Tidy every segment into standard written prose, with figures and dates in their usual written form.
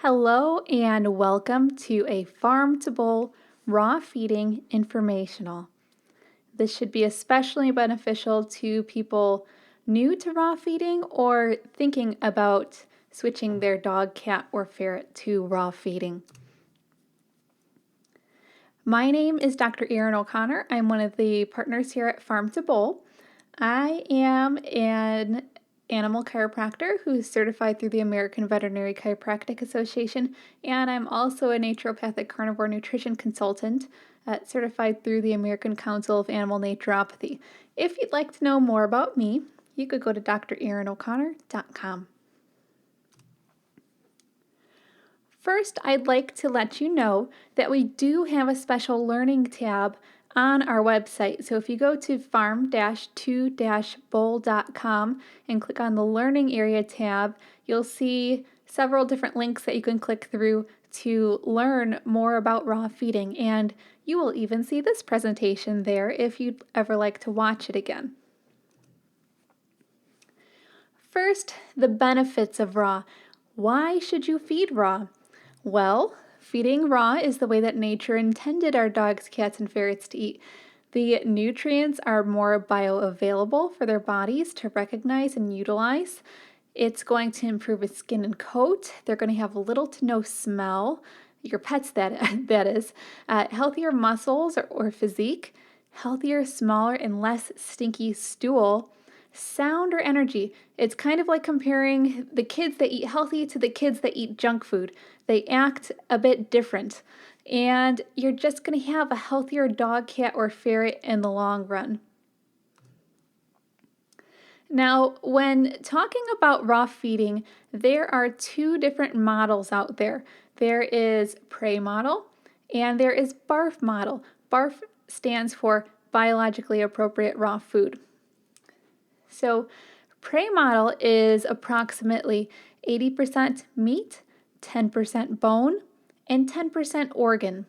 Hello and welcome to a Farm to Bowl raw feeding informational. This should be especially beneficial to people new to raw feeding or thinking about switching their dog, cat, or ferret to raw feeding. My name is Dr. Erin O'Connor. I'm one of the partners here at Farm to Bowl. I am an animal chiropractor who's certified through the American Veterinary Chiropractic Association, and I'm also a naturopathic carnivore nutrition consultant certified through the American Council of Animal Naturopathy. If you'd like to know more about me, you could go to drerinoconnor.com. First, I'd like to let you know that we do have a special learning tab on our website. So if you go to farm-to-bowl.com and click on the Learning Area tab, you'll see several different links that you can click through to learn more about raw feeding. And you will even see this presentation there if you'd ever like to watch it again. First, the benefits of raw. Why should you feed raw? Well, feeding raw is the way that nature intended our dogs, cats, and ferrets to eat. The nutrients are more bioavailable for their bodies to recognize and utilize. It's going to improve with skin and coat. They're going to have little to no smell. Your pets, that is. Healthier muscles or physique. Healthier, smaller, and less stinky stool. Sound or energy. It's kind of like comparing the kids that eat healthy to the kids that eat junk food. They act a bit different, and you're just going to have a healthier dog, cat, or ferret in the long run. Now, when talking about raw feeding, there are two different models out there. There is prey model and there is BARF model. BARF stands for biologically appropriate raw food. So, prey model is approximately 80% meat, 10% bone, and 10% organ.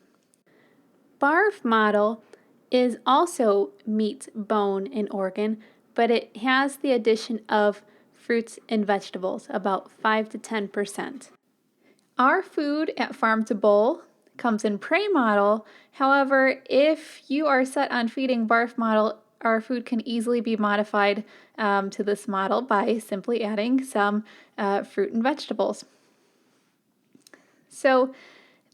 BARF model is also meat, bone, and organ, but it has the addition of fruits and vegetables, about 5 to 10%. Our food at Farm to Bowl comes in prey model. However, if you are set on feeding BARF model, our food can easily be modified to this model by simply adding some fruit and vegetables. So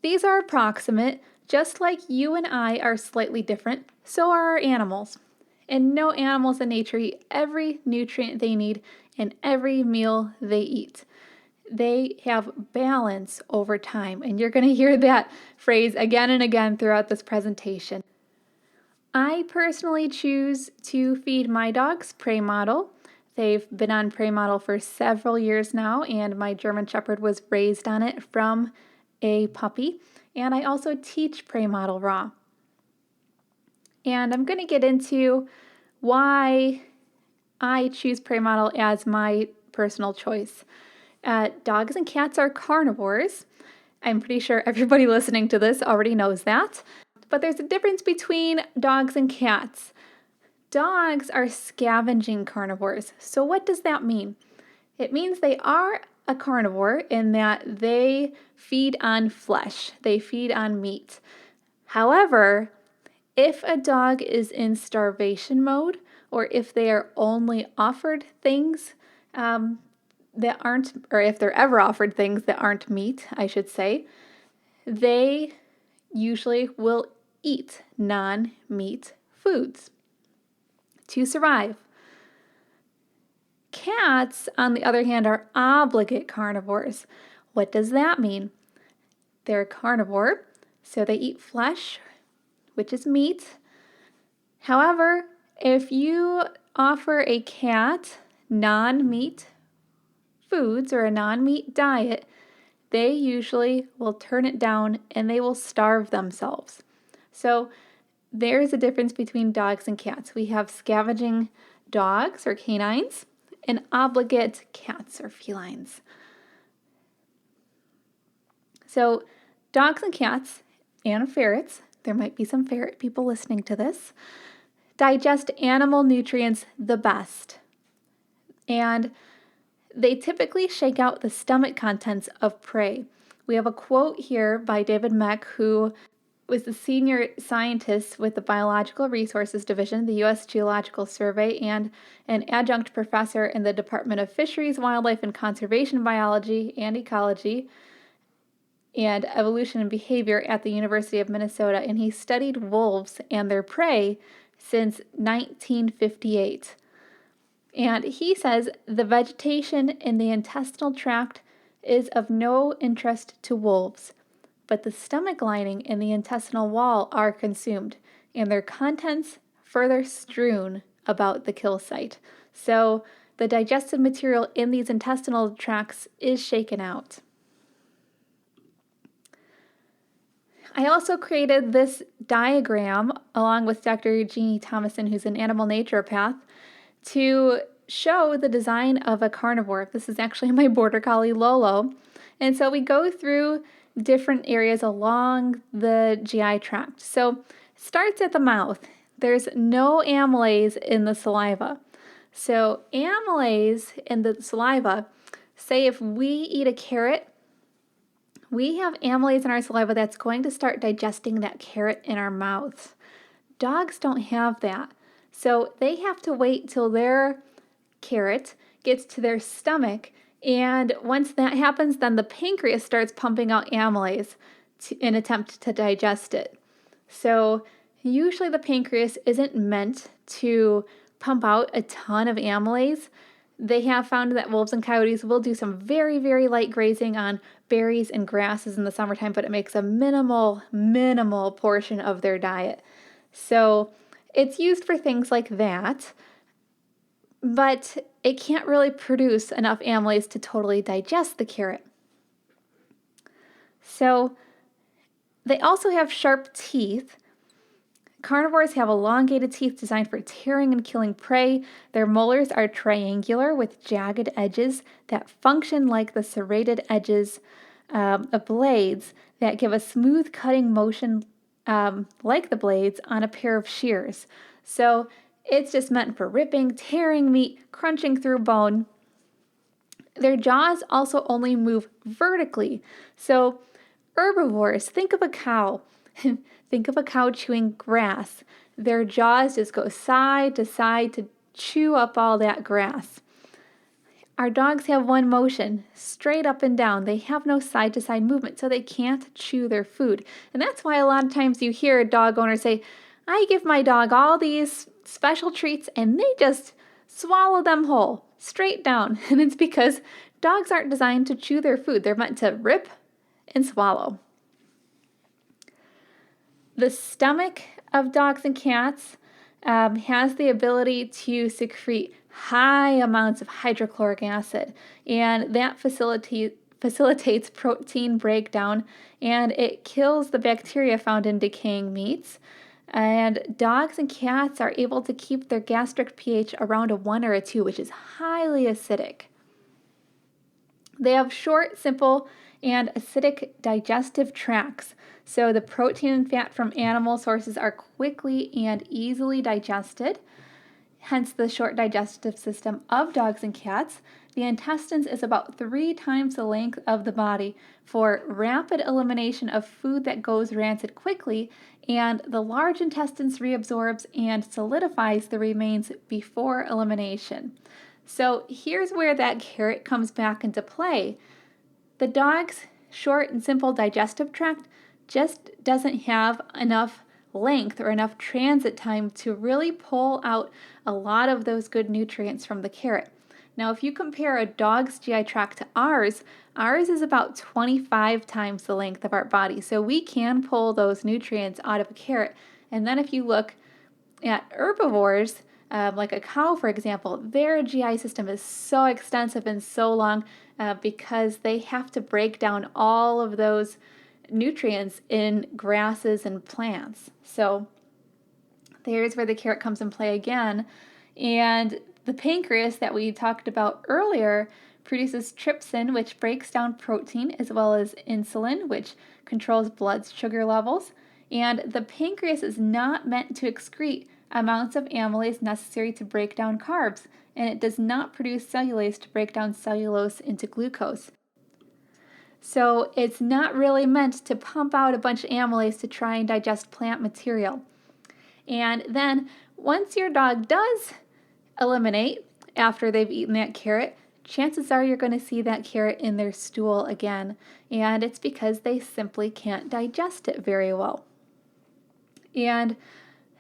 these are approximate. Just like you and I are slightly different, so are our animals. And no animals in nature eat every nutrient they need in every meal they eat. They have balance over time, and you're going to hear that phrase again and again throughout this presentation. I personally choose to feed my dogs prey model. They've been on prey model for several years now, and my German Shepherd was raised on it from a puppy. And I also teach prey model raw. And I'm going to get into why I choose prey model as my personal choice. Dogs and cats are carnivores. I'm pretty sure everybody listening to this already knows that. But there's a difference between dogs and cats. Dogs are scavenging carnivores. So what does that mean? It means they are a carnivore in that they feed on flesh. They feed on meat. However, if a dog is in starvation mode, or if they are only offered things that aren't, or if they're ever offered things that aren't meat, I should say, they usually will eat non-meat foods to survive. Cats, on the other hand, are obligate carnivores. What does that mean? They're a carnivore, so they eat flesh, which is meat. However, if you offer a cat non-meat foods or a non-meat diet, they usually will turn it down and they will starve themselves. So there's a difference between dogs and cats. We have scavenging dogs or canines and obligate cats or felines. So dogs and cats and ferrets, there might be some ferret people listening to this, digest animal nutrients the best. And they typically shake out the stomach contents of prey. We have a quote here by David Meck, who was the senior scientist with the Biological Resources Division, the U.S. Geological Survey, and an adjunct professor in the Department of Fisheries, Wildlife, and Conservation Biology and Ecology and Evolution and Behavior at the University of Minnesota, and he studied wolves and their prey since 1958. And he says the vegetation in the intestinal tract is of no interest to wolves, but the stomach lining and the intestinal wall are consumed, and their contents further strewn about the kill site. So the digestive material in these intestinal tracts is shaken out. I also created this diagram along with Dr. Jeannie Thomason, who's an animal naturopath, to show the design of a carnivore. This is actually my border collie Lolo. And so we go through different areas along the GI tract. So it starts at the mouth. There's no amylase in the saliva. So amylase in the saliva, say if we eat a carrot, we have amylase in our saliva that's going to start digesting that carrot in our mouth. Dogs don't have that. So they have to wait till their carrot gets to their stomach, and once that happens, then the pancreas starts pumping out amylase in attempt to digest it. So usually the pancreas isn't meant to pump out a ton of amylase. They have found that wolves and coyotes will do some very, very light grazing on berries and grasses in the summertime, but it makes a minimal portion of their diet. So it's used for things like that, but it can't really produce enough amylase to totally digest the carrot. So they also have sharp teeth. Carnivores have elongated teeth designed for tearing and killing prey. Their molars are triangular with jagged edges that function like the serrated edges of blades that give a smooth cutting motion like the blades on a pair of shears. So it's just meant for ripping, tearing meat, crunching through bone. Their jaws also only move vertically. So herbivores, think of a cow. Think of a cow chewing grass. Their jaws just go side to side to chew up all that grass. Our dogs have one motion, straight up and down. They have no side to side movement, so they can't chew their food. And that's why a lot of times you hear a dog owner say, I give my dog all these special treats and they just swallow them whole, straight down. And it's because dogs aren't designed to chew their food. They're meant to rip and swallow. The stomach of dogs and cats has the ability to secrete high amounts of hydrochloric acid, and that facilitates protein breakdown, and it kills the bacteria found in decaying meats. And dogs and cats are able to keep their gastric pH around a 1 or a 2, which is highly acidic. They have short, simple, and acidic digestive tracts. So the protein and fat from animal sources are quickly and easily digested, hence the short digestive system of dogs and cats. The intestines is about 3 times the length of the body for rapid elimination of food that goes rancid quickly, and the large intestines reabsorbs and solidifies the remains before elimination. So here's where that carrot comes back into play. The dog's short and simple digestive tract just doesn't have enough length or enough transit time to really pull out a lot of those good nutrients from the carrot. Now, if you compare a dog's GI tract to ours is about 25 times the length of our body. So we can pull those nutrients out of a carrot. And then if you look at herbivores, like a cow, for example, their GI system is so extensive and so long because they have to break down all of those nutrients in grasses and plants. So there's where the carrot comes in play again. And the pancreas that we talked about earlier produces trypsin, which breaks down protein, as well as insulin, which controls blood sugar levels. And the pancreas is not meant to excrete amounts of amylase necessary to break down carbs, and it does not produce cellulase to break down cellulose into glucose. So it's not really meant to pump out a bunch of amylase to try and digest plant material. And then once your dog does eliminate after they've eaten that carrot, chances are you're going to see that carrot in their stool again. And it's because they simply can't digest it very well. And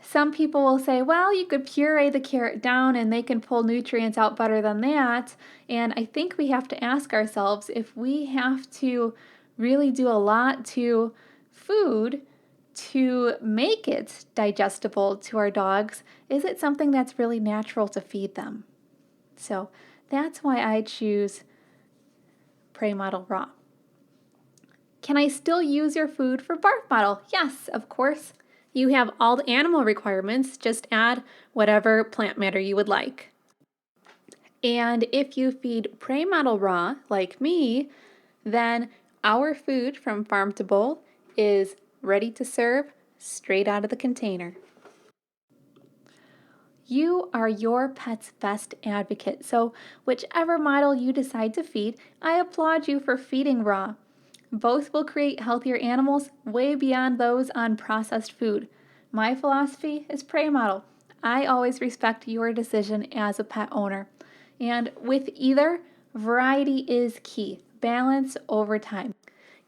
some people will say, well, you could puree the carrot down and they can pull nutrients out better than that. And I think we have to ask ourselves if we have to really do a lot to food to make it digestible to our dogs, is it something that's really natural to feed them? So that's why I choose Prey Model Raw. Can I still use your food for Barf Model? Yes, of course. You have all the animal requirements, just add whatever plant matter you would like. And if you feed Prey Model Raw, like me, then our food from farm to bowl is ready to serve straight out of the container. You are your pet's best advocate, so whichever model you decide to feed, I applaud you for feeding raw. Both will create healthier animals way beyond those on processed food. My philosophy is Prey Model. I always respect your decision as a pet owner. And with either, variety is key. Balance over time.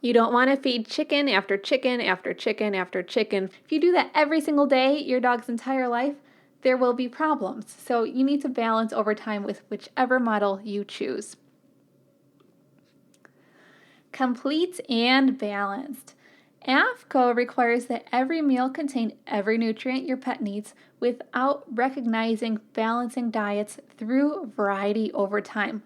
You don't want to feed chicken after chicken after chicken after chicken. If you do that every single day, your dog's entire life, there will be problems. So you need to balance over time with whichever model you choose. Complete and balanced. AFCO requires that every meal contain every nutrient your pet needs without recognizing balancing diets through variety over time.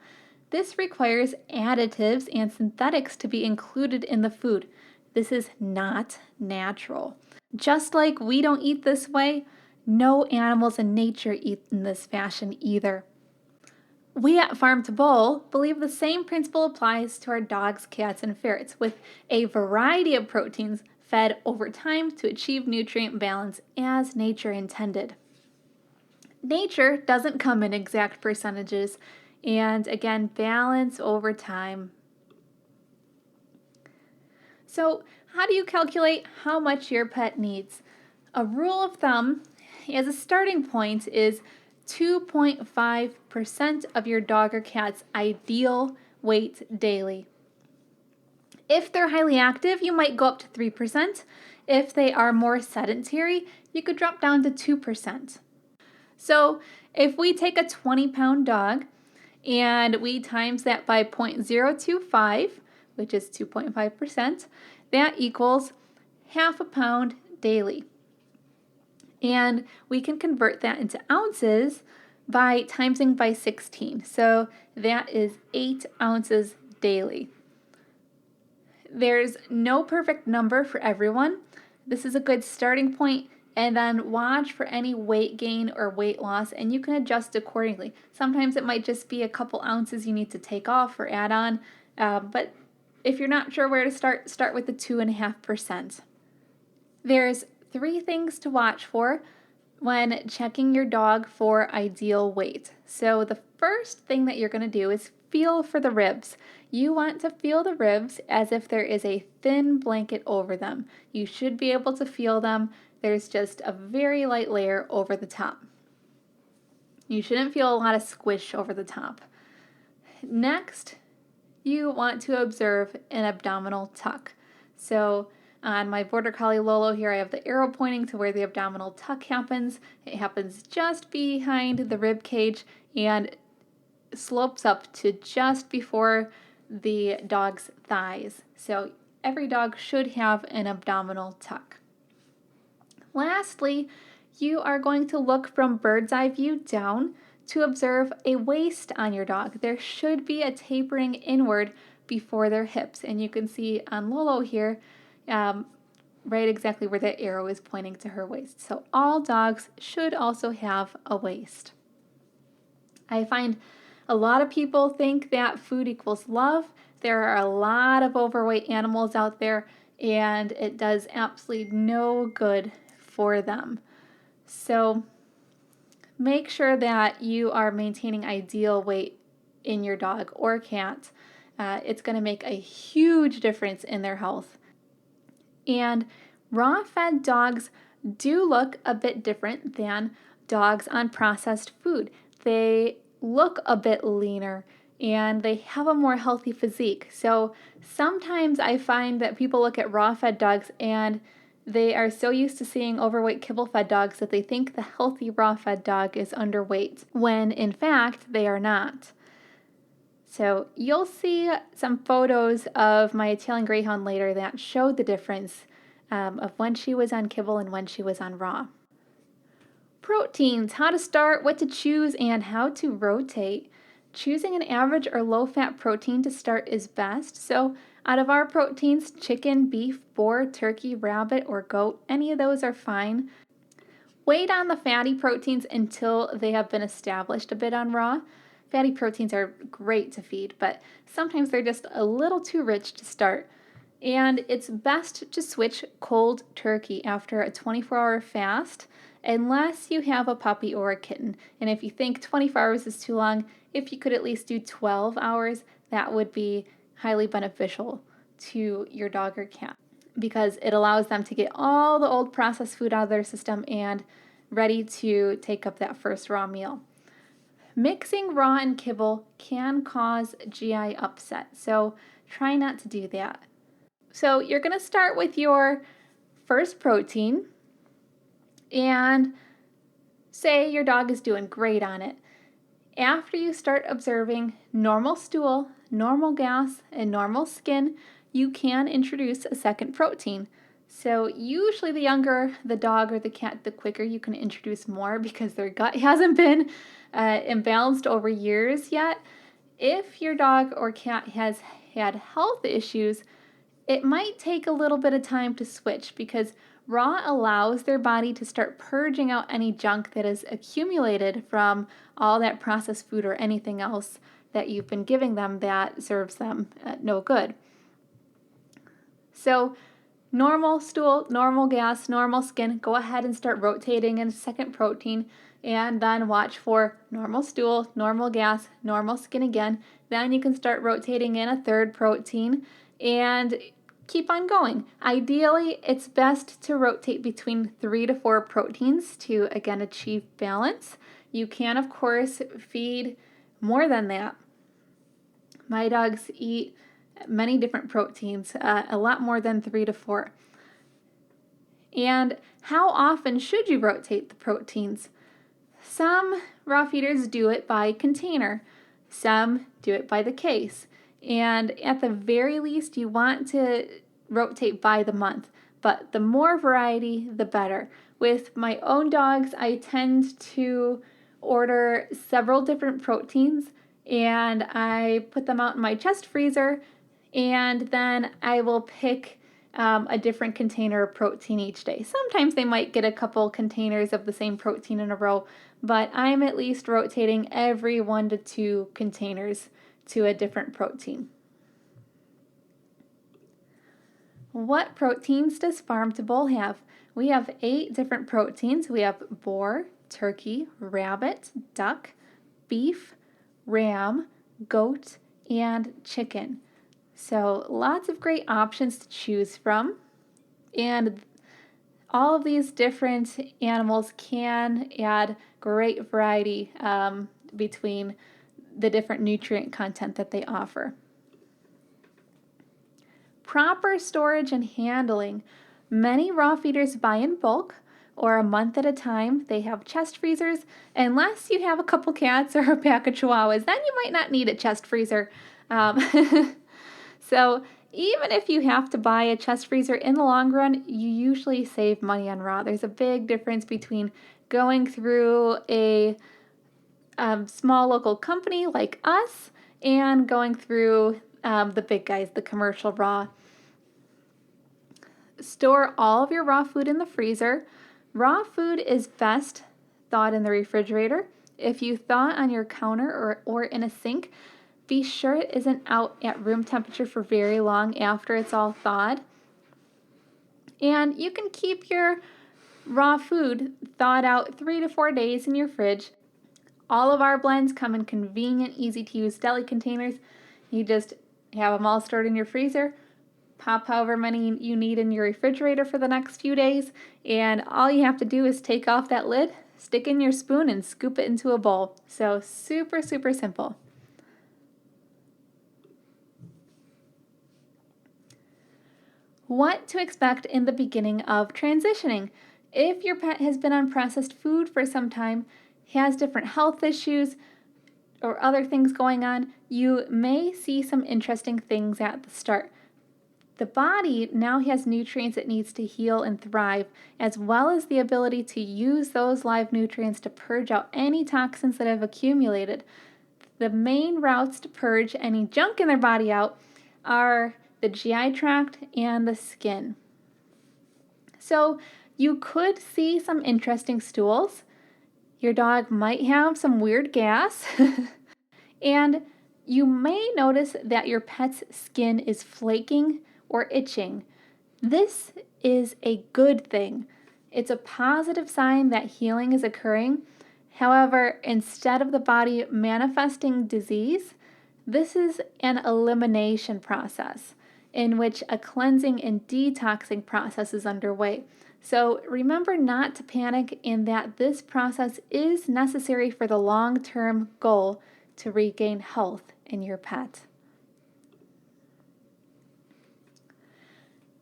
This requires additives and synthetics to be included in the food. This is not natural. Just like we don't eat this way, no animals in nature eat in this fashion either. We at Farm to Bowl believe the same principle applies to our dogs, cats, and ferrets, with a variety of proteins fed over time to achieve nutrient balance as nature intended. Nature doesn't come in exact percentages, and again, balance over time. So, how do you calculate how much your pet needs? A rule of thumb as a starting point is 2.5% of your dog or cat's ideal weight daily. If they're highly active, you might go up to 3%. If they are more sedentary, you could drop down to 2%. So if we take a 20-pound dog and we times that by 0.025, which is 2.5%, that equals half a pound daily. And we can convert that into ounces by timesing by 16. So that is 8 ounces daily. There's no perfect number for everyone. This is a good starting point, and then watch for any weight gain or weight loss, and you can adjust accordingly. Sometimes it might just be a couple ounces you need to take off or add on, but if you're not sure where to start with the 2.5%. There's 3 things to watch for when checking your dog for ideal weight. So the first thing that you're going to do is feel for the ribs. You want to feel the ribs as if there is a thin blanket over them. You should be able to feel them. There's just a very light layer over the top. You shouldn't feel a lot of squish over the top. Next, you want to observe an abdominal tuck. So on my Border Collie Lolo here, I have the arrow pointing to where the abdominal tuck happens. It happens just behind the rib cage and slopes up to just before the dog's thighs. So every dog should have an abdominal tuck. Lastly, you are going to look from bird's eye view down to observe a waist on your dog. There should be a tapering inward before their hips, and you can see on Lolo here right exactly where that arrow is pointing to her waist. So all dogs should also have a waist. I find a lot of people think that food equals love. There are a lot of overweight animals out there, and it does absolutely no good for them. So make sure that you are maintaining ideal weight in your dog or cat. it's going to make a huge difference in their health. And raw-fed dogs do look a bit different than dogs on processed food. They look a bit leaner and they have a more healthy physique. So sometimes I find that people look at raw-fed dogs and they are so used to seeing overweight kibble-fed dogs that they think the healthy raw-fed dog is underweight, when in fact they are not. So you'll see some photos of my Italian Greyhound later that show the difference of when she was on kibble and when she was on raw. Proteins, how to start, what to choose, and how to rotate. Choosing an average or low-fat protein to start is best. So out of our proteins, chicken, beef, boar, turkey, rabbit, or goat, any of those are fine. Wait on the fatty proteins until they have been established a bit on raw. Fatty proteins are great to feed, but sometimes they're just a little too rich to start. And it's best to switch cold turkey after a 24-hour fast, unless you have a puppy or a kitten. And if you think 24 hours is too long, if you could at least do 12 hours, that would be highly beneficial to your dog or cat, because it allows them to get all the old processed food out of their system and ready to take up that first raw meal. Mixing raw and kibble can cause GI upset, so try not to do that. So you're going to start with your first protein and say your dog is doing great on it. After you start observing normal stool, normal gas, and normal skin, you can introduce a second protein. So usually the younger the dog or the cat, the quicker you can introduce more, because their gut hasn't been imbalanced over years yet. If your dog or cat has had health issues, it might take a little bit of time to switch, because raw allows their body to start purging out any junk that is accumulated from all that processed food or anything else that you've been giving them that serves them no good. So normal stool, normal gas, normal skin, go ahead and start rotating in a second protein, and then watch for normal stool, normal gas, normal skin again. Then you can start rotating in a third protein and keep on going. Ideally, it's best to rotate between 3 to 4 proteins to, again, achieve balance. You can, of course, feed more than that. My dogs eat many different proteins, a lot more than 3 to 4. And how often should you rotate the proteins? Some raw feeders do it by container. Some do it by the case. And at the very least, you want to rotate by the month. But the more variety, the better. With my own dogs, I tend to order several different proteins, and I put them out in my chest freezer, and then I will pick a different container of protein each day. Sometimes they might get a couple containers of the same protein in a row, but I'm at least rotating every 1 to 2 containers to a different protein. What proteins does Farm to Bowl have? We have 8 different proteins. We have boar, turkey, rabbit, duck, beef, ram, goat, and chicken. So lots of great options to choose from. And all of these different animals can add great variety between the different nutrient content that they offer. Proper storage and handling. Many raw feeders buy in bulk or a month at a time. They have chest freezers. Unless you have a couple cats or a pack of chihuahuas, then you might not need a chest freezer. So even if you have to buy a chest freezer, in the long run, you usually save money on raw. There's a big difference between going through a small local company like us and going through the big guys, the commercial raw. Store all of your raw food in the freezer. Raw food is best thawed in the refrigerator. If you thaw on your counter or in a sink, be sure it isn't out at room temperature for very long after it's all thawed. And you can keep your raw food thawed out 3 to 4 days in your fridge. All of our blends come in convenient, easy to use deli containers. You just have them all stored in your freezer. Pop however many you need in your refrigerator for the next few days, and all you have to do is take off that lid, stick in your spoon, and scoop it into a bowl. So super, super simple. What to expect in the beginning of transitioning. If your pet has been on processed food for some time, has different health issues, or other things going on, you may see some interesting things at the start. The body now has nutrients it needs to heal and thrive, as well as the ability to use those live nutrients to purge out any toxins that have accumulated. The main routes to purge any junk in their body out are the GI tract and the skin. So you could see some interesting stools. Your dog might have some weird gas. And you may notice that your pet's skin is flaking or itching. This is a good thing. It's a positive sign that healing is occurring. However, instead of the body manifesting disease, this is an elimination process in which a cleansing and detoxing process is underway. So remember not to panic in that this process is necessary for the long-term goal to regain health in your pet.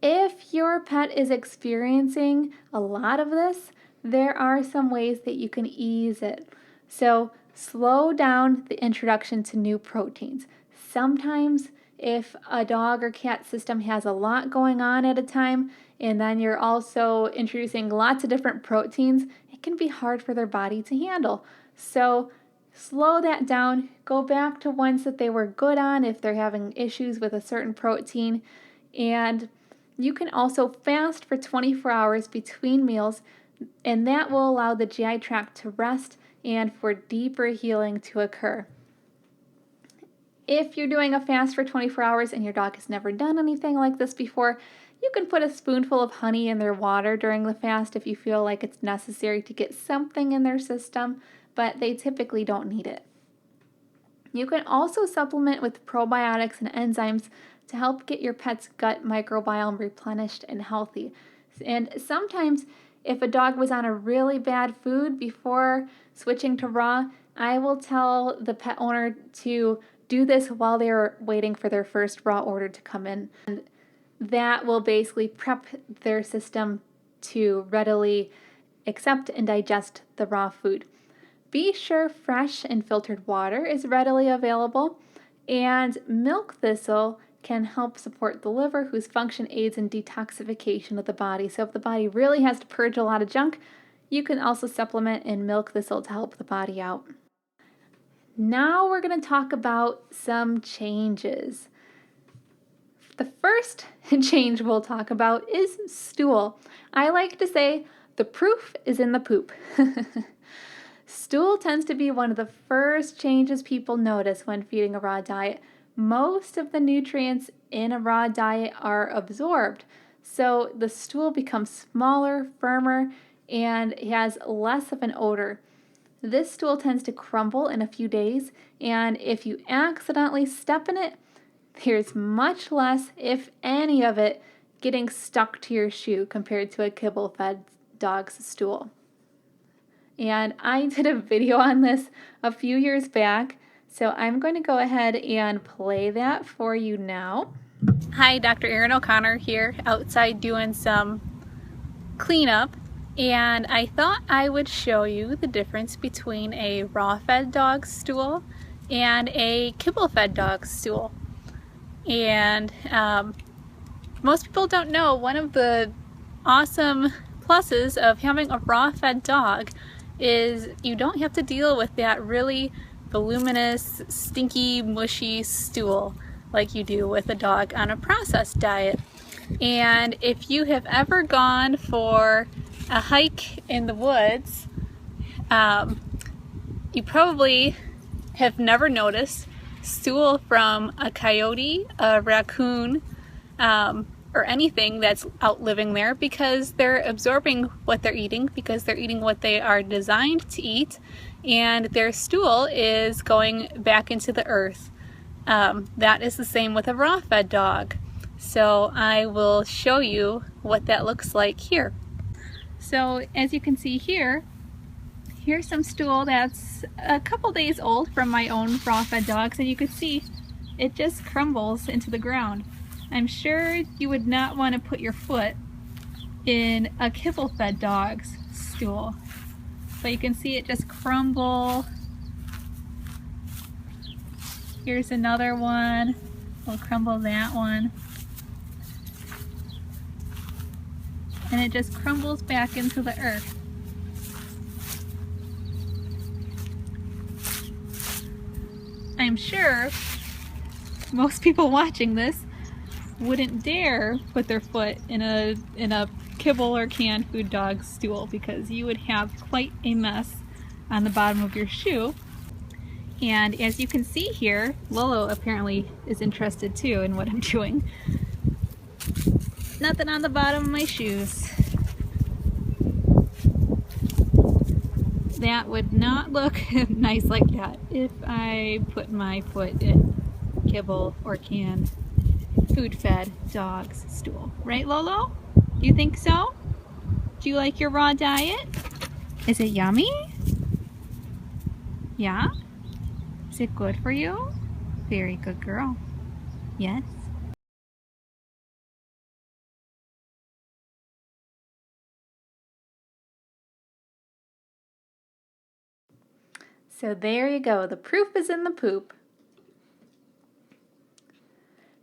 If your pet is experiencing a lot of this, there are some ways that you can ease it. So slow down the introduction to new proteins. Sometimes if a dog or cat system has a lot going on at a time, and then you're also introducing lots of different proteins, it can be hard for their body to handle. So slow that down, go back to ones that they were good on if they're having issues with a certain protein, and you can also fast for 24 hours between meals, and that will allow the GI tract to rest and for deeper healing to occur. If you're doing a fast for 24 hours and your dog has never done anything like this before, you can put a spoonful of honey in their water during the fast if you feel like it's necessary to get something in their system, but they typically don't need it. You can also supplement with probiotics and enzymes to help get your pet's gut microbiome replenished and healthy. And sometimes if a dog was on a really bad food before switching to raw, I will tell the pet owner to do this while they're waiting for their first raw order to come in. And that will basically prep their system to readily accept and digest the raw food. Be sure fresh and filtered water is readily available, and milk thistle can help support the liver, whose function aids in detoxification of the body. So if the body really has to purge a lot of junk, you can also supplement in milk thistle to help the body out. Now we're going to talk about some changes. The first change we'll talk about is stool. I like to say the proof is in the poop. Stool tends to be one of the first changes people notice when feeding a raw diet. Most of the nutrients in a raw diet are absorbed, so the stool becomes smaller, firmer, and has less of an odor. This stool tends to crumble in a few days, and if you accidentally step in it, there's much less, if any of it, getting stuck to your shoe compared to a kibble-fed dog's stool. And I did a video on this a few years back, so I'm going to go ahead and play that for you now. Hi, Dr. Erin O'Connor here, outside doing some cleanup, and I thought I would show you the difference between a raw-fed dog's stool and a kibble-fed dog's stool. And most people don't know one of the awesome pluses of having a raw-fed dog is you don't have to deal with that really voluminous, stinky, mushy stool like you do with a dog on a processed diet. And if you have ever gone for a hike in the woods, you probably have never noticed stool from a coyote, a raccoon, or anything that's out living there, because they're absorbing what they're eating, because they're eating what they are designed to eat, and their stool is going back into the earth. That is the same with a raw fed dog. So I will show you what that looks like here. So as you can see here, here's some stool that's a couple days old from my own raw fed dogs, and you can see it just crumbles into the ground. I'm sure you would not want to put your foot in a kibble fed dog's stool, but you can see it just crumble. Here's another one. We'll crumble that one. And it just crumbles back into the earth. I'm sure most people watching this wouldn't dare put their foot in a kibble or canned food dog's stool, because you would have quite a mess on the bottom of your shoe. And as you can see here, Lolo apparently is interested too in what I'm doing. Nothing on the bottom of my shoes. That would not look nice like that if I put my foot in kibble or canned food-fed dog's stool. Right, Lolo? Do you think so? Do you like your raw diet? Is it yummy? Yeah? Is it good for you? Very good girl. Yes? So there you go. The proof is in the poop.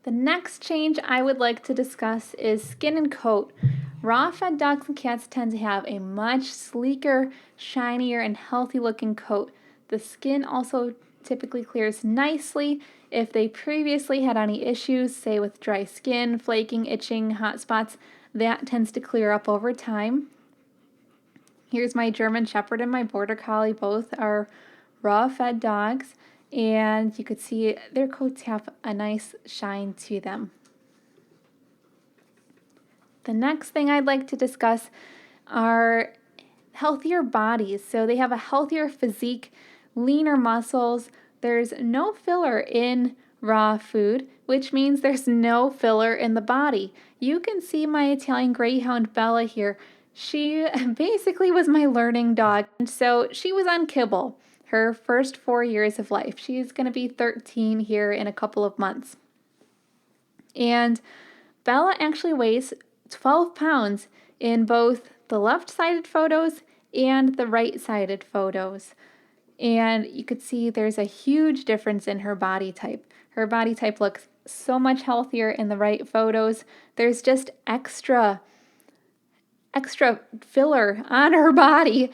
The next change I would like to discuss is skin and coat. Raw-fed dogs and cats tend to have a much sleeker, shinier, and healthy-looking coat. The skin also typically clears nicely. If they previously had any issues, say with dry skin, flaking, itching, hot spots, that tends to clear up over time. Here's my German Shepherd and my Border Collie. Both are raw-fed dogs, and you could see their coats have a nice shine to them. The next thing I'd like to discuss are healthier bodies. So they have a healthier physique, leaner muscles. There's no filler in raw food, which means there's no filler in the body. You can see my Italian Greyhound Bella here. She basically was my learning dog. And so she was on kibble her first 4 years of life. She's going to be 13 here in a couple of months. And Bella actually weighs 12 pounds in both the left-sided photos and the right-sided photos. And you could see there's a huge difference in her body type. Her body type looks so much healthier in the right photos. There's just extra filler on her body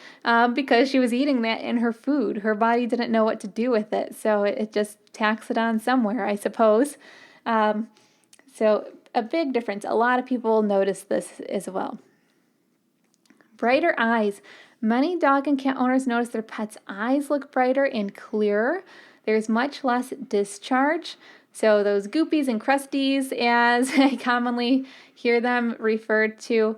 because she was eating that in her food. Her body didn't know what to do with it, so it just tacks it on somewhere, I suppose. So a big difference. A lot of people notice this as well. Brighter eyes. Many dog and cat owners notice their pets' eyes look brighter and clearer. There's much less discharge. So those goopies and crusties, as I commonly hear them referred to,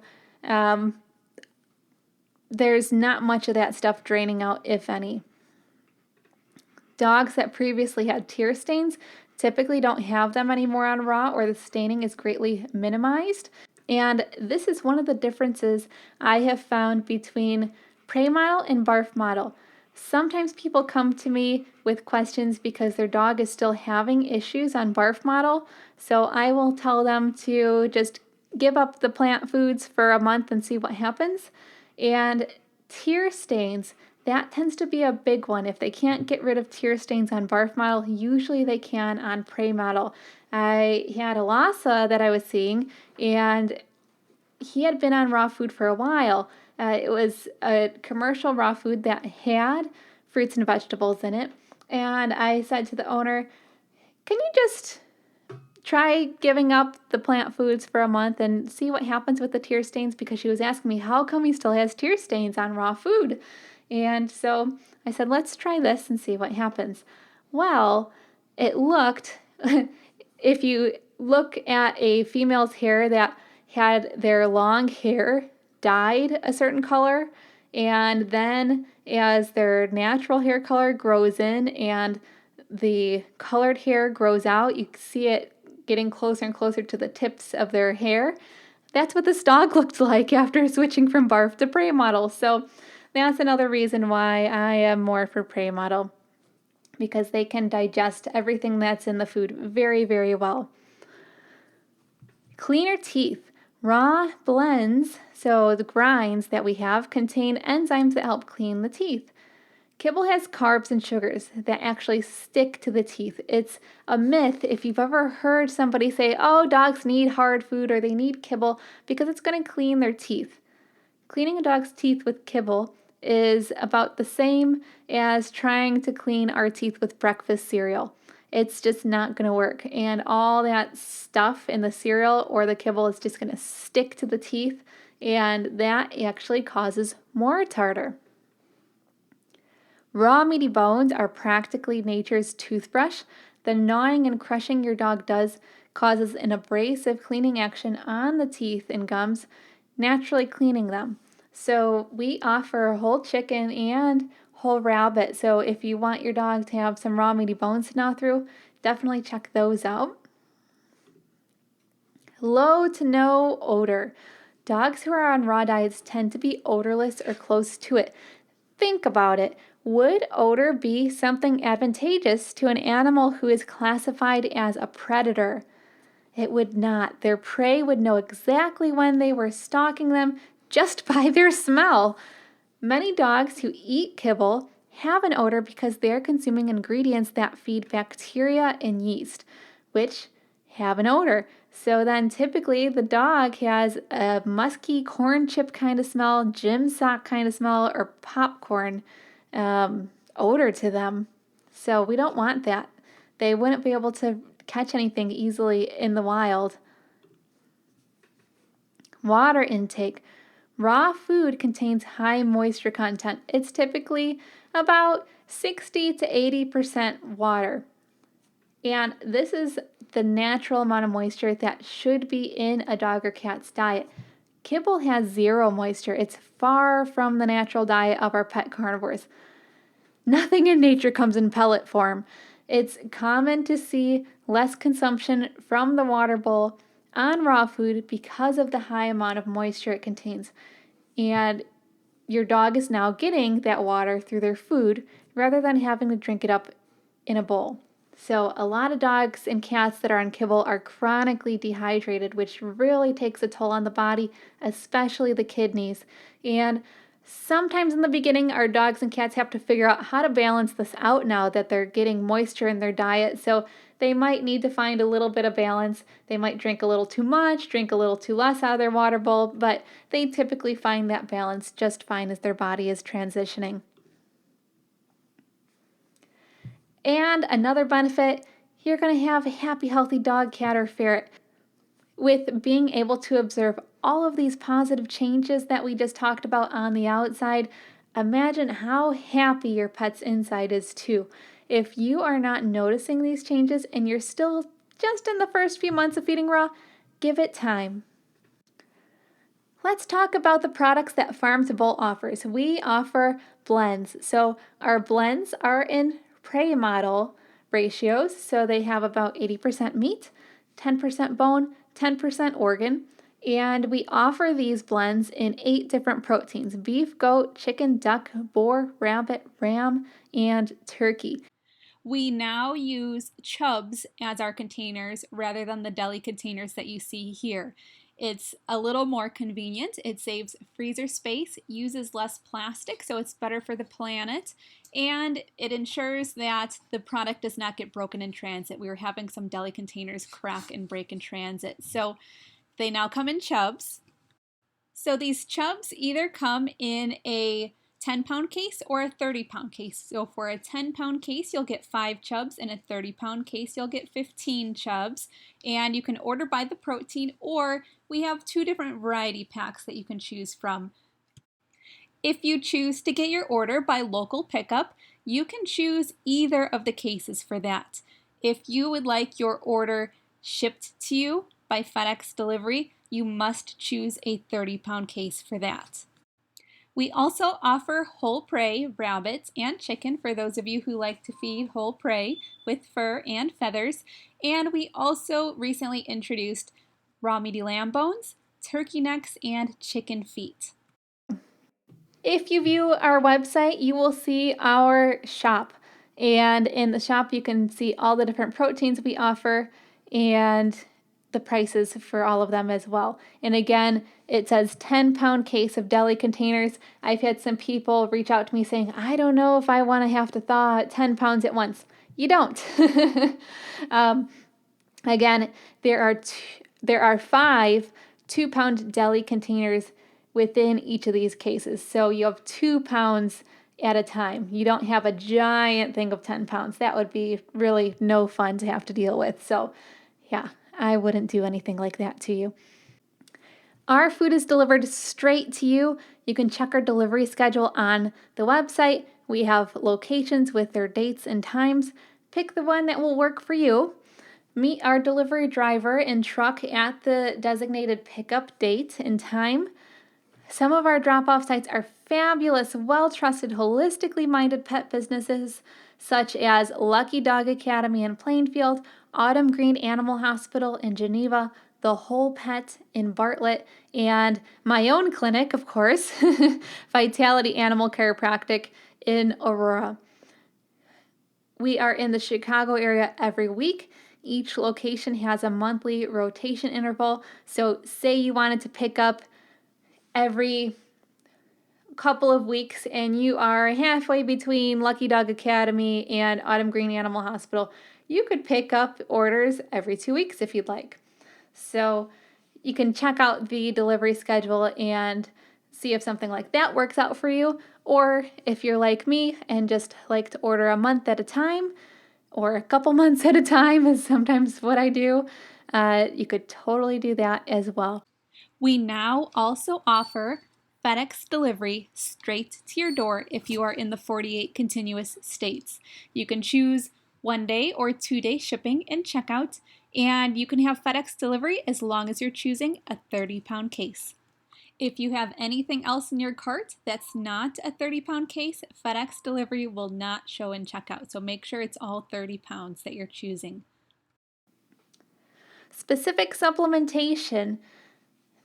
there's not much of that stuff draining out, if any. Dogs that previously had tear stains typically don't have them anymore on raw, or the staining is greatly minimized. And this is one of the differences I have found between prey model and barf model. Sometimes people come to me with questions because their dog is still having issues on barf model, so I will tell them to just give up the plant foods for a month and see what happens. And tear stains, that tends to be a big one. If they can't get rid of tear stains on barf model, usually they can on prey model. I had a Lhasa that I was seeing, and he had been on raw food for a while. It was a commercial raw food that had fruits and vegetables in it. And I said to the owner, can you just try giving up the plant foods for a month and see what happens with the tear stains? Because she was asking me, how come he still has tear stains on raw food? And so I said, let's try this and see what happens. Well, it looked, if you look at a female's hair that had their long hair dyed a certain color, and then as their natural hair color grows in and the colored hair grows out, you see it getting closer and closer to the tips of their hair. That's what this dog looked like after switching from barf to prey model. So that's another reason why I am more for prey model, because they can digest everything that's in the food very, very well. Cleaner teeth. Raw blends, so the grinds that we have, contain enzymes that help clean the teeth. Kibble has carbs and sugars that actually stick to the teeth. It's a myth if you've ever heard somebody say, oh, dogs need hard food or they need kibble because it's going to clean their teeth. Cleaning a dog's teeth with kibble is about the same as trying to clean our teeth with breakfast cereal. It's just not going to work. And all that stuff in the cereal or the kibble is just going to stick to the teeth, and that actually causes more tartar. Raw meaty bones are practically nature's toothbrush. The gnawing and crushing your dog does causes an abrasive cleaning action on the teeth and gums, naturally cleaning them. So we offer whole chicken and whole rabbit. So if you want your dog to have some raw meaty bones to gnaw through, definitely check those out. Low to no odor. Dogs who are on raw diets tend to be odorless or close to it. Think about it. Would odor be something advantageous to an animal who is classified as a predator? It would not. Their prey would know exactly when they were stalking them just by their smell. Many dogs who eat kibble have an odor because they're consuming ingredients that feed bacteria and yeast, which have an odor. So then typically the dog has a musky corn chip kind of smell, gym sock kind of smell, or popcorn odor to them. So we don't want that. They wouldn't be able to catch anything easily in the wild. Water intake. Raw food contains high moisture content. It's typically about 60 to 80% water. And this is the natural amount of moisture that should be in a dog or cat's diet. Kibble has zero moisture. It's far from the natural diet of our pet carnivores. Nothing in nature comes in pellet form. It's common to see less consumption from the water bowl on raw food because of the high amount of moisture it contains. And your dog is now getting that water through their food rather than having to drink it up in a bowl. So a lot of dogs and cats that are on kibble are chronically dehydrated, which really takes a toll on the body, especially the kidneys. And sometimes in the beginning, our dogs and cats have to figure out how to balance this out now that they're getting moisture in their diet. So they might need to find a little bit of balance. They might drink a little too much, drink a little too less out of their water bowl, but they typically find that balance just fine as their body is transitioning. And another benefit, you're going to have a happy, healthy dog, cat, or ferret. With being able to observe all of these positive changes that we just talked about on the outside, imagine how happy your pet's inside is too. If you are not noticing these changes and you're still just in the first few months of feeding raw, give it time. Let's talk about the products that Farm to Bowl offers. We offer blends. So our blends are in prey model ratios. So they have about 80% meat, 10% bone, 10% organ. And we offer these blends in 8 different proteins: beef, goat, chicken, duck, boar, rabbit, ram, and turkey. We now use chubs as our containers rather than the deli containers that you see here. It's a little more convenient. It saves freezer space, uses less plastic, so it's better for the planet, and it ensures that the product does not get broken in transit. We were having some deli containers crack and break in transit, so they now come in chubs. So these chubs either come in a 10-pound case or a 30-pound case. So for a 10-pound case, you'll get 5 chubs, and a 30-pound case, you'll get 15 chubs. And you can order by the protein, or we have 2 different variety packs that you can choose from. If you choose to get your order by local pickup, you can choose either of the cases for that. If you would like your order shipped to you by FedEx delivery, you must choose a 30-pound case for that. We also offer whole prey rabbits and chicken for those of you who like to feed whole prey with fur and feathers. And we also recently introduced raw meaty lamb bones, turkey necks, and chicken feet. If you view our website, you will see our shop. And in the shop, you can see all the different proteins we offer and the prices for all of them as well. And again, it says 10-pound case of deli containers. I've had some people reach out to me saying, I don't know if I want to have to thaw 10 pounds at once. You don't. Again, there are 5 2-pound deli containers within each of these cases. So you have 2 pounds at a time. You don't have a giant thing of 10 pounds. That would be really no fun to have to deal with. So yeah, I wouldn't do anything like that to you. Our food is delivered straight to you. You can check our delivery schedule on the website. We have locations with their dates and times. Pick the one that will work for you. Meet our delivery driver and truck at the designated pickup date and time. Some of our drop-off sites are fabulous, well-trusted, holistically minded pet businesses such as Lucky Dog Academy in Plainfield, Autumn Green Animal Hospital in Geneva, The Whole Pet in Bartlett, and my own clinic, of course, Vitality Animal Chiropractic in Aurora. We are in the Chicago area every week. Each location has a monthly rotation interval. So say you wanted to pick up every couple of weeks and you are halfway between Lucky Dog Academy and Autumn Green Animal Hospital, you could pick up orders every 2 weeks if you'd like. So you can check out the delivery schedule and see if something like that works out for you. Or if you're like me and just like to order a month at a time or a couple months at a time is sometimes what I do, you could totally do that as well. We now also offer FedEx delivery straight to your door if you are in the 48 continuous states. You can choose 1-day or 2-day shipping and checkout, and you can have FedEx delivery as long as you're choosing a 30-pound case. If you have anything else in your cart that's not a 30-pound case, FedEx delivery will not show in checkout. So make sure it's all 30 pounds that you're choosing. Specific supplementation.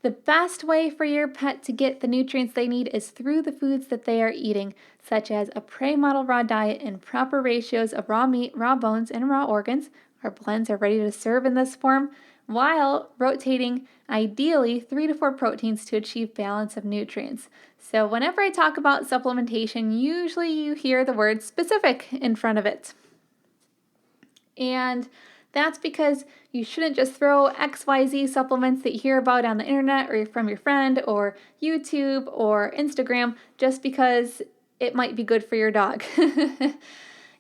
The best way for your pet to get the nutrients they need is through the foods that they are eating, such as a prey model raw diet and proper ratios of raw meat, raw bones, and raw organs. Our blends are ready to serve in this form, while rotating ideally 3 to 4 proteins to achieve balance of nutrients. So whenever I talk about supplementation, usually you hear the word specific in front of it. And that's because you shouldn't just throw XYZ supplements that you hear about on the internet or from your friend or YouTube or Instagram just because it might be good for your dog.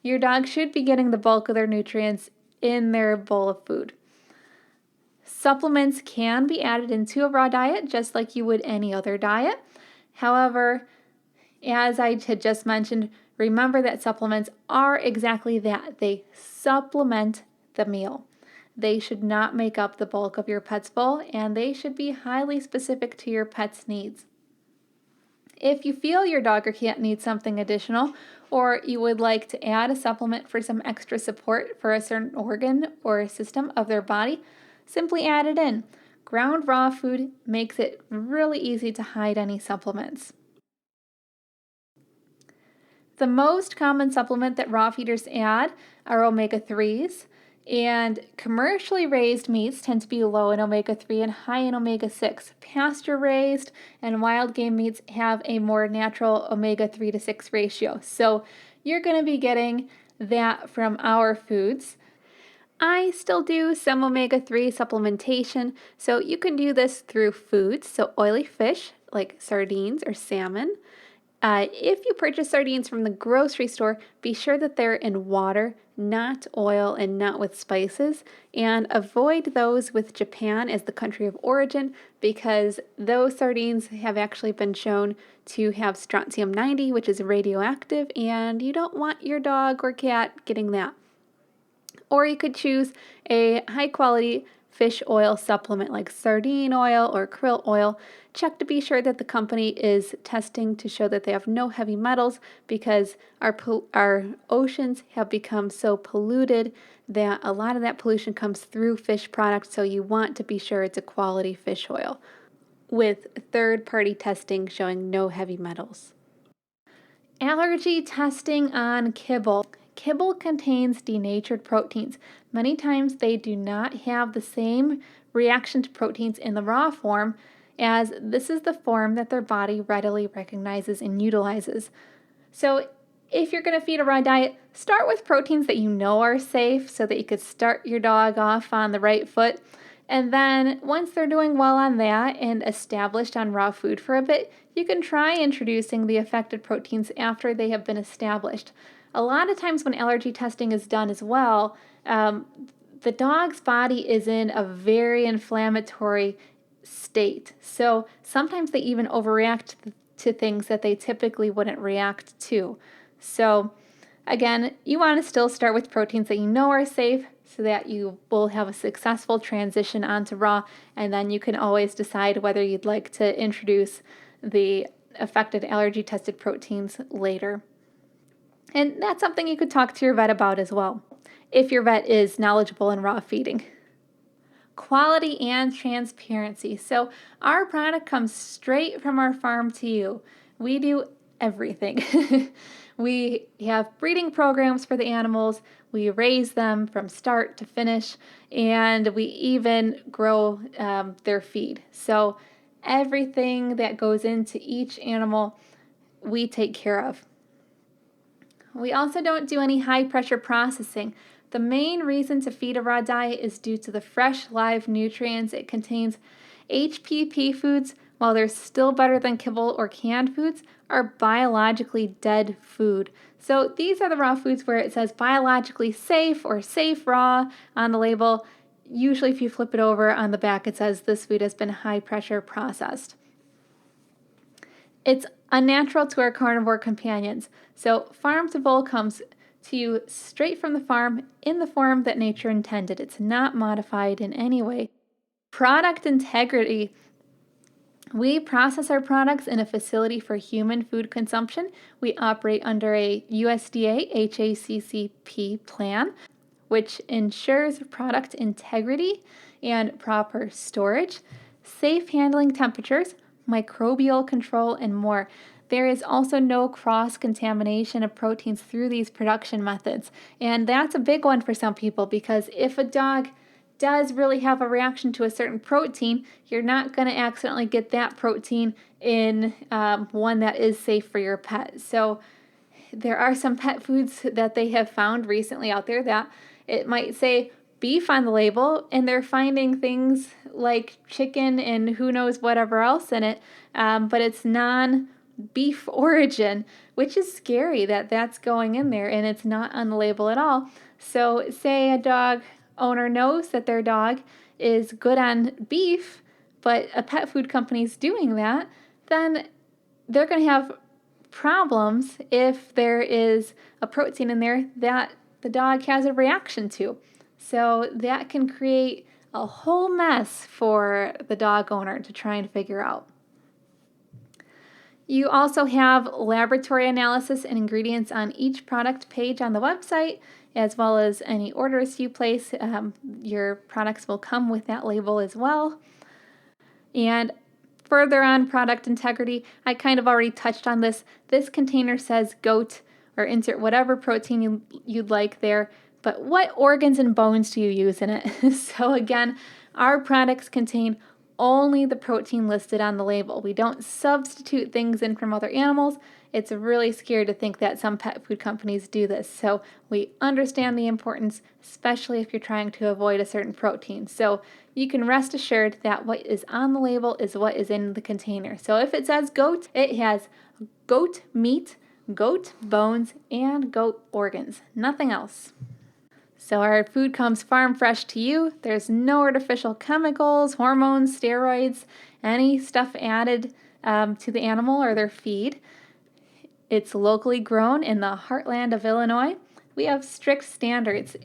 Your dog should be getting the bulk of their nutrients in their bowl of food. Supplements can be added into a raw diet just like you would any other diet. However, as I had just mentioned, remember that supplements are exactly that. They supplement the meal. They should not make up the bulk of your pet's bowl, and they should be highly specific to your pet's needs. If you feel your dog or cat needs something additional, or you would like to add a supplement for some extra support for a certain organ or system of their body, simply add it in. Ground raw food makes it really easy to hide any supplements. The most common supplement that raw feeders add are omega-3s, and commercially raised meats tend to be low in omega-3 and high in omega-6. Pasture-raised and wild game meats have a more natural omega-3 to 6 ratio. So you're going to be getting that from our foods. I still do some omega-3 supplementation, so you can do this through foods, so oily fish like sardines or salmon. If you purchase sardines from the grocery store, be sure that they're in water, not oil, and not with spices, and avoid those with Japan as the country of origin because those sardines have actually been shown to have strontium-90, which is radioactive, and you don't want your dog or cat getting that. Or you could choose a high-quality fish oil supplement like sardine oil or krill oil, check to be sure that the company is testing to show that they have no heavy metals, because our oceans have become so polluted that a lot of that pollution comes through fish products, so you want to be sure it's a quality fish oil with third-party testing showing no heavy metals. Allergy testing on kibble. Kibble contains denatured proteins. Many times they do not have the same reaction to proteins in the raw form, as this is the form that their body readily recognizes and utilizes. So if you're going to feed a raw diet, start with proteins that you know are safe so that you could start your dog off on the right foot. And then once they're doing well on that and established on raw food for a bit, you can try introducing the affected proteins after they have been established. A lot of times when allergy testing is done as well, the dog's body is in a very inflammatory state. So sometimes they even overreact to things that they typically wouldn't react to. So again, you want to still start with proteins that you know are safe so that you will have a successful transition onto raw, and then you can always decide whether you'd like to introduce the affected allergy tested proteins later. And that's something you could talk to your vet about as well, if your vet is knowledgeable in raw feeding. Quality and transparency. So our product comes straight from our farm to you. We do everything. We have breeding programs for the animals. We raise them from start to finish, and we even grow their feed. So everything that goes into each animal, we take care of. We also don't do any high pressure processing. The main reason to feed a raw diet is due to the fresh, live nutrients it contains. HPP foods, while they're still better than kibble or canned foods, are biologically dead food. So these are the raw foods where it says biologically safe or safe raw on the label. Usually if you flip it over on the back, it says this food has been high pressure processed. It's unnatural to our carnivore companions. So farm to bowl comes to you straight from the farm in the form that nature intended. It's not modified in any way. Product integrity. We process our products in a facility for human food consumption. We operate under a USDA HACCP plan, which ensures product integrity and proper storage, safe handling temperatures, microbial control, and more. There is also no cross-contamination of proteins through these production methods. And that's a big one for some people, because if a dog does really have a reaction to a certain protein, you're not going to accidentally get that protein in one that is safe for your pet. So there are some pet foods that they have found recently out there that it might say beef on the label, and they're finding things like chicken and who knows whatever else in it, but it's non-beef origin, which is scary that that's going in there and it's not on the label at all. So say a dog owner knows that their dog is good on beef, but a pet food company is doing that, then they're going to have problems if there is a protein in there that the dog has a reaction to. So that can create a whole mess for the dog owner to try and figure out. You also have laboratory analysis and ingredients on each product page on the website, as well as any orders you place. Your products will come with that label as well. And further on product integrity, I kind of already touched on this. This container says goat, or insert whatever protein you'd like there, but what organs and bones do you use in it? So again, our products contain only the protein listed on the label. We don't substitute things in from other animals. It's really scary to think that some pet food companies do this. So we understand the importance, especially if you're trying to avoid a certain protein. So you can rest assured that what is on the label is what is in the container. So if it says goat, it has goat meat, goat bones, and goat organs, nothing else. So our food comes farm fresh to you. There's no artificial chemicals, hormones, steroids, any stuff added to the animal or their feed. It's locally grown in the heartland of Illinois. We have strict standards.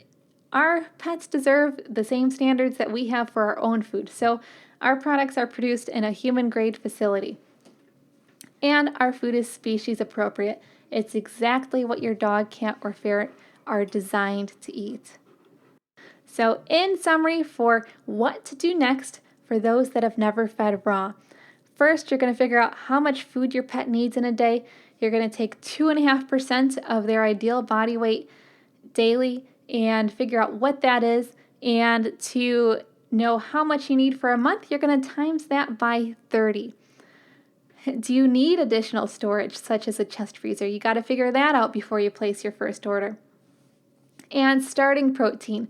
our pets deserve the same standards that we have for our own food. So our products are produced in a human-grade facility. And our food is species appropriate. It's exactly what your dog, cat, or ferret are designed to eat. So, in summary, for what to do next for those that have never fed raw, first you're going to figure out how much food your pet needs in a day. You're going to take 2.5% of their ideal body weight daily and figure out what that is. And to know how much you need for a month, you're going to times that by 30. Do you need additional storage, such as a chest freezer? You got to figure that out before you place your first order. And starting protein.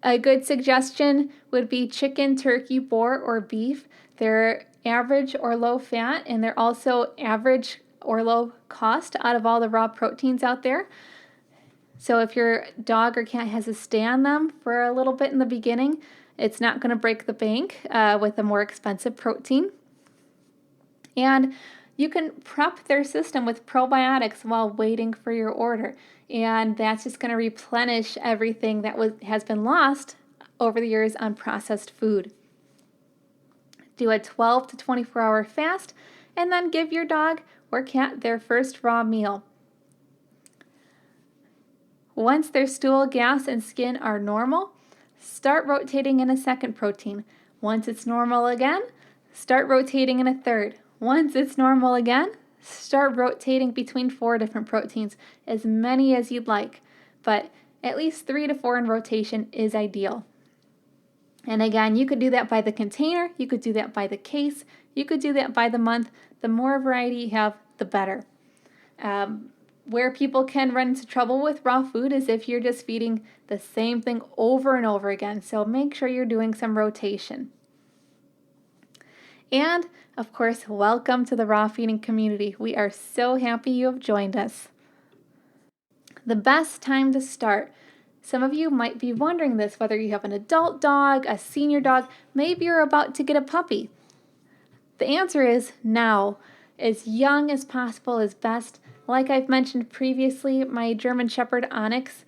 A good suggestion would be chicken, turkey, boar, or beef. They're average or low fat, and they're also average or low cost out of all the raw proteins out there. So if your dog or cat has to stay on them for a little bit in the beginning, it's not going to break the bank with a more expensive protein. And you can prep their system with probiotics while waiting for your order. And that's just going to replenish everything that has been lost over the years on processed food. Do a 12 to 24-hour fast, and then give your dog or cat their first raw meal. Once their stool, gas, and skin are normal, start rotating in a second protein. Once it's normal again, start rotating in a third. Once it's normal again, start rotating between 4 different proteins, as many as you'd like, but at least 3 to 4 in rotation is ideal. And again, you could do that by the container, you could do that by the case, you could do that by the month. The more variety you have, the better. Where people can run into trouble with raw food is if you're just feeding the same thing over and over again. So make sure you're doing some rotation. And, of course, welcome to the raw feeding community. We are so happy you have joined us. The best time to start. Some of you might be wondering this, whether you have an adult dog, a senior dog, maybe you're about to get a puppy. The answer is now. As young as possible is best. Like I've mentioned previously, my German Shepherd Onyx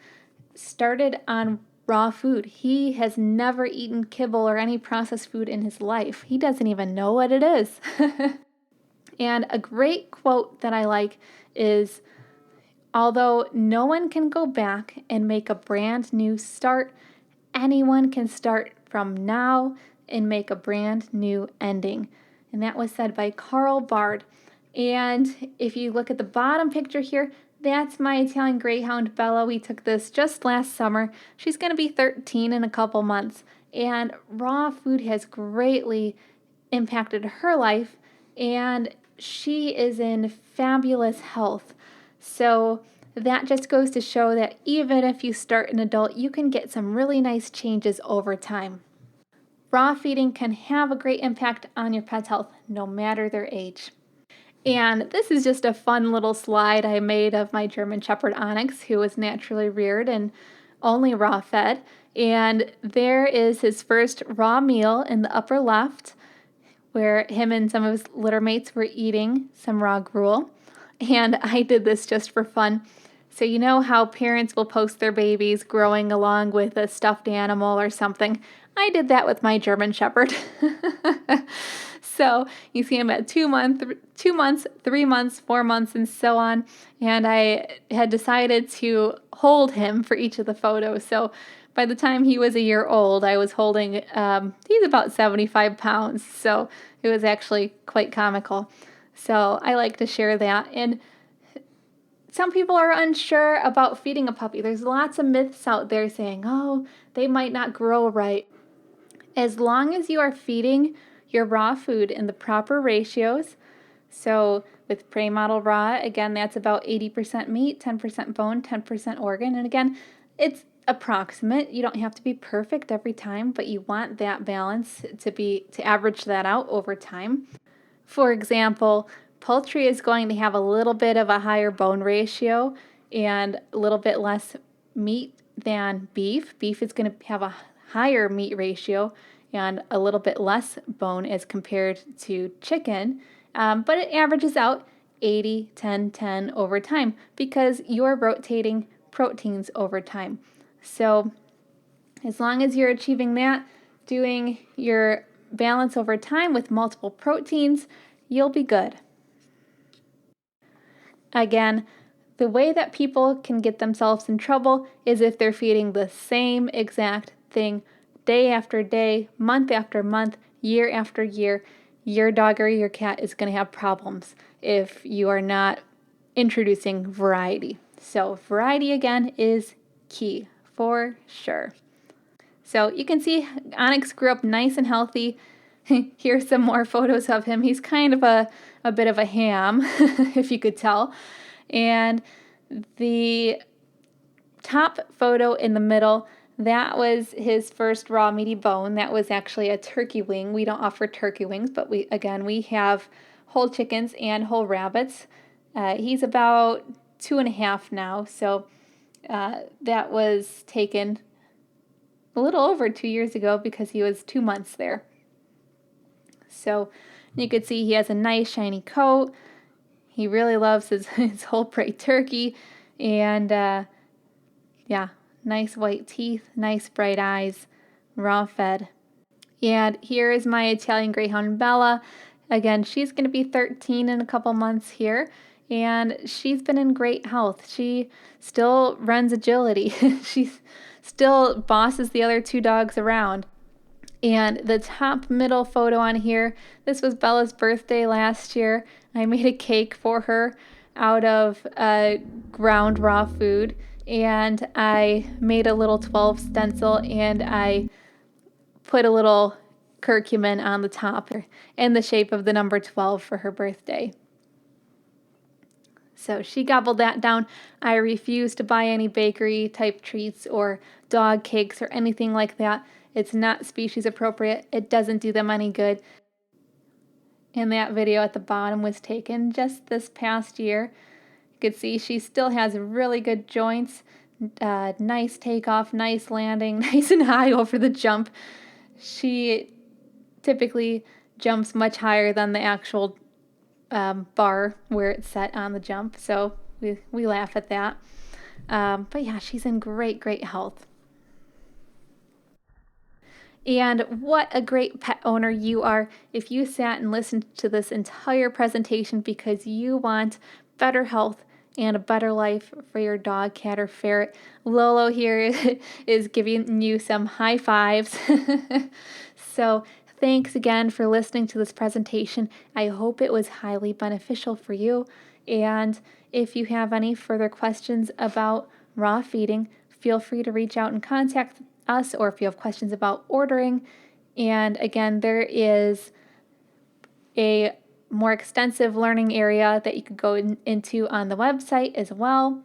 started on raw food. He has never eaten kibble or any processed food in his life. He doesn't even know what it is. And a great quote that I like is, although no one can go back and make a brand new start, anyone can start from now and make a brand new ending. And that was said by Carl Bard. And if you look at the bottom picture here, that's my Italian Greyhound Bella. We took this just last summer. She's going to be 13 in a couple months. And raw food has greatly impacted her life. And she is in fabulous health. So that just goes to show that even if you start an adult, you can get some really nice changes over time. Raw feeding can have a great impact on your pet's health, no matter their age. And this is just a fun little slide I made of my German Shepherd Onyx, who was naturally reared and only raw fed. And there is his first raw meal in the upper left, where him and some of his litter mates were eating some raw gruel. And I did this just for fun. So you know how parents will post their babies growing along with a stuffed animal or something? I did that with my German Shepherd. So you see him at 2 months, 3 months, 4 months, and so on. And I had decided to hold him for each of the photos. So by the time he was a year old, I was holding, he's about 75 pounds. So it was actually quite comical. So I like to share that. And some people are unsure about feeding a puppy. There's lots of myths out there saying, oh, they might not grow right. As long as you are feeding your raw food in the proper ratios, so with pre-model raw, again, that's about 80% meat, 10% bone, 10% organ. And again, it's approximate. You don't have to be perfect every time, but you want that balance to average that out over time. For example, poultry is going to have a little bit of a higher bone ratio and a little bit less meat than beef. Beef is going to have a higher meat ratio and a little bit less bone as compared to chicken, but it averages out 80, 10, 10 over time because you're rotating proteins over time. So As long as you're achieving that, doing your balance over time with multiple proteins, you'll be good. Again, the way that people can get themselves in trouble is if they're feeding the same exact thing day after day, month after month, year after year. Your dog or your cat is going to have problems if you are not introducing variety. So variety again is key for sure. So you can see Onyx grew up nice and healthy. Here's some more photos of him. He's kind of a bit of a ham, if you could tell. And the top photo in the middle, that was his first raw meaty bone. That was actually a turkey wing. We don't offer turkey wings, but we have whole chickens and whole rabbits. He's about 2.5 now, so that was taken a little over 2 years ago because he was 2 months there. So you could see he has a nice shiny coat. He really loves his whole prey turkey, and yeah, nice white teeth, nice bright eyes, raw fed. And here is my Italian Greyhound Bella. Again, she's going to be 13 in a couple months here, and she's been in great health. She still runs agility. She still bosses the other 2 dogs around. And the top middle photo on here, this was Bella's birthday last year. I made a cake for her out of ground raw food, and I made a little 12 stencil, and I put a little curcumin on the top in the shape of the number 12 for her birthday. So she gobbled that down. I refuse to buy any bakery type treats or dog cakes or anything like that. It's not species appropriate. It doesn't do them any good. And that video at the bottom was taken just this past year. You could see she still has really good joints, nice takeoff, nice landing, nice and high over the jump. She typically jumps much higher than the actual bar where it's set on the jump, so we laugh at that. But yeah, she's in great health. And what a great pet owner you are if you sat and listened to this entire presentation because you want better health and a better life for your dog, cat, or ferret. Lolo here is giving you some high fives. So thanks again for listening to this presentation. I hope it was highly beneficial for you. And if you have any further questions about raw feeding, feel free to reach out and contact us, or if you have questions about ordering. And again, there is a more extensive learning area that you could go into on the website as well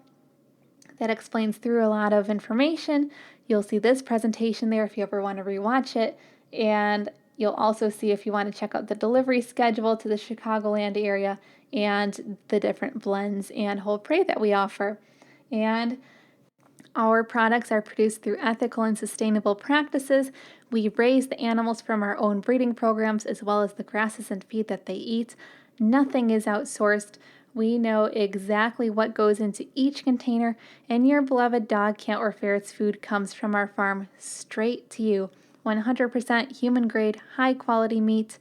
that explains through a lot of information. You'll see this presentation there if you ever want to rewatch it, and you'll also see if you want to check out the delivery schedule to the Chicagoland area and the different blends and whole prey that we offer. And our products are produced through ethical and sustainable practices. We raise the animals from our own breeding programs as well as the grasses and feed that they eat. Nothing is outsourced. We know exactly what goes into each container, and your beloved dog, cat, or ferret's food comes from our farm straight to you. 100% human grade, high quality meat.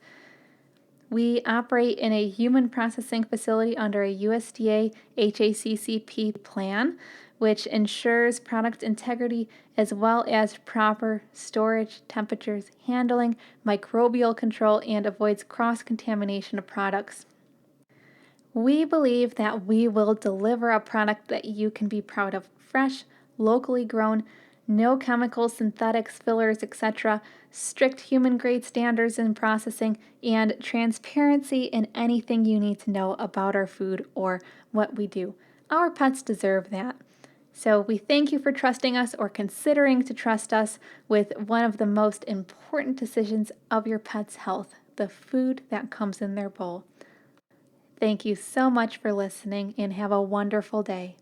We operate in a human processing facility under a USDA HACCP plan, which ensures product integrity as well as proper storage, temperatures, handling, microbial control, and avoids cross-contamination of products. We believe that we will deliver a product that you can be proud of, fresh, locally grown, no chemicals, synthetics, fillers, etc., strict human-grade standards in processing, and transparency in anything you need to know about our food or what we do. Our pets deserve that. So we thank you for trusting us or considering to trust us with one of the most important decisions of your pet's health, the food that comes in their bowl. Thank you so much for listening and have a wonderful day.